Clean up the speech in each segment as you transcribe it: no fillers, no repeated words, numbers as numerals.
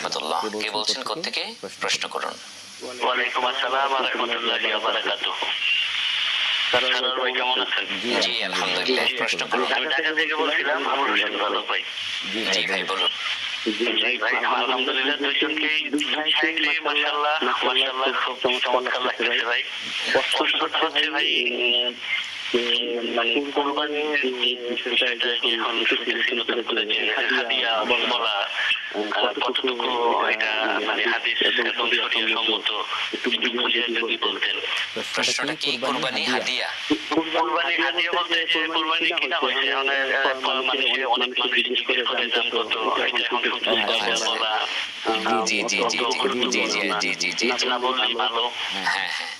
রহমতুল্লাহ। কে বলছেন কোত্থেকে? প্রশ্ন করুন। ওয়ালাইকুম আসসালাম ওয়া রাহমাতুল্লাহি ওয়া বারাকাতুহু। সারার ভাই কেমন আছেন? জি আলহামদুলিল্লাহ। প্রশ্ন করুন। আমি ঢাকা থেকে বলছিলাম, আবুল হোসেন ভালো ভাই। জি ভাই বলুন। জি ভাই, আলহামদুলিল্লাহ দুইজনকেই শাইখলি মাশাআল্লাহ মাশাআল্লাহ খুব চমৎকার লাগতেছে ভাই। প্রশ্নটা হচ্ছে ভাই মানে কুরবানির বিষয়টা এখন শুনতেছি নতুন করে যে হাদিয়া বলা কতটুকু এটা মানে হাদিস এবং শরীয়ত সম্মত একটু বুঝিয়ে যদি বলতেন। প্রশ্নটা কি? কুরবানি হাদিয়া? কুরবানি হাদিয়া বলতে যে কুরবানি কিনা হয়েছে অনেক মানুষ জিজ্ঞেস করে দাম কত, এটা এখন শুনতেছি বলা। জি জি জি জি জি জি জি জি না বললেই ভালো। হ্যাঁ হ্যাঁ,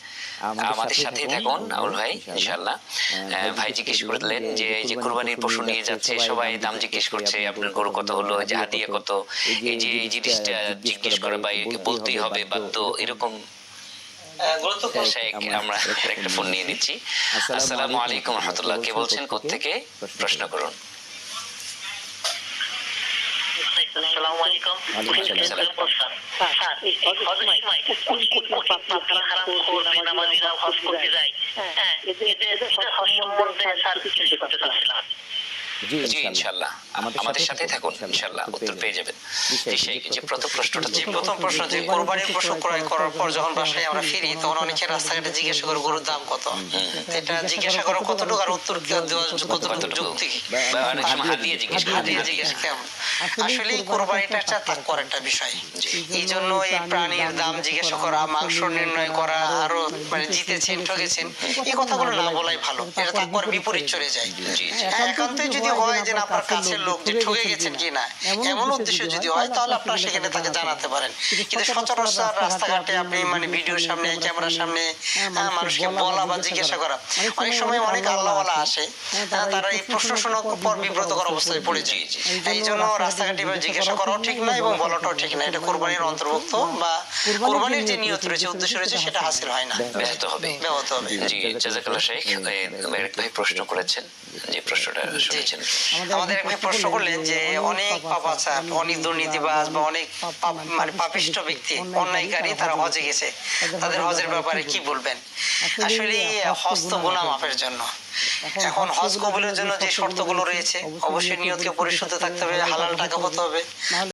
আমাদের সাথেই থাকুন আউল ভাই ইনশাআল্লাহ। ভাই জিজ্ঞেস করলেন যে এই যে কুরবানির পশু নিয়ে যাচ্ছে, সবাই দাম জিজ্ঞেস করছে, আপনার গরু কত হলো, যে হাদিয়া কত, এই যে এই জিনিসটা জিজ্ঞেস করে বা বলতেই হবে বাধ্য, এরকম গুরুত্বপূর্ণ। আমরা একটা ফোন নিয়ে নিচ্ছি। আসসালামু আলাইকুম রহমতুল্লাহ। কে বলছেন কোত্থেকে? প্রশ্ন করুন। আসসালামু আলাইকুম। নামাজিরা হজ করতে যায়, হ্যাঁ, এদের সম্বন্ধে স্যার কিছু করতে চাচ্ছিলাম। জি ইনশাআল্লাহ, আমাদের সাথেই থাকুন, ইনশাআল্লাহ উত্তর পেয়ে যাবেন। জি সেই যে প্রথম প্রশ্নটা ছিল, প্রথম প্রশ্ন যে কুরবানির পশু ক্রয় করার পর যখন বাসায় আমরা ফিরি তখন অনেকে রাস্তাঘাটে জিজ্ঞাসা করে গরুর দাম কত। এটা জিজ্ঞাসা করা কতটুকু আর উত্তর দেওয়া কতটুকু যুক্তি? অনেক সময় হাদিয়া জিজ্ঞেস করে। হাদিয়া জিজ্ঞাসা কেমন? আসলে কুরবানিটা একটা তাৎপর্য একটা বিষয়। এই জন্য এই প্রাণীর দাম জিজ্ঞাসা করা, মাংস নির্ণয় করা, আরো মানে জিতেছেন ঠকেছেন, এই কথাগুলো না বলাই ভালো। এটা তারপর বিপরীত চলে যায়। একান্তই যদি হয় যে আপনার কাছের লোক যে ঠকে গেছেন কিনা এমন উদ্দেশ্য যদি হয় তাহলে আপনারা সেখানে তাকে জানাতে পারেন। কিন্তু সচরাচর রাস্তাঘাটে আপনি মানে ভিডিওর সামনে, ক্যামেরার সামনে মানুষকে বলা বা জিজ্ঞাসা করা, অনেক সময় অনেক আল্লাহওয়ালা আসে, তারা এই প্রশ্ন শোনার পর বিব্রতকর অবস্থায় পড়ে যায়। এই জন্য রাস্তাঘাটে জিজ্ঞাসা করাও ঠিক না এবং বলাটাও ঠিক না। এটা কোরবানির অন্তর্ভুক্ত বা কোরবানির যে নিয়ত রয়েছে, উদ্দেশ্য রয়েছে, সেটা হাসিল হয় না, ব্যাহত হবে। জি জাযাকাল্লাহ শেখ। ভাই প্রশ্ন করেছেন, যে প্রশ্নটা শুনেছেন। আমাদের এক ভাই প্রশ্ন করলেন যে অনেক পাপাচার, অনেক দুর্নীতিবাজ বা অনেক মানে পাপিষ্ঠ ব্যক্তি, অন্যায়কারী, তারা হজে গেছে, তাদের হজের ব্যাপারে কি বলবেন? আসলে হজ তো গুনাহ মাফের জন্য। এখন হজ কবুলের জন্য যে শর্তগুলো রয়েছে, অবশ্যই নিয়তকে পরিশুদ্ধ থাকতে হবে, হালাল টাকা হতে হবে।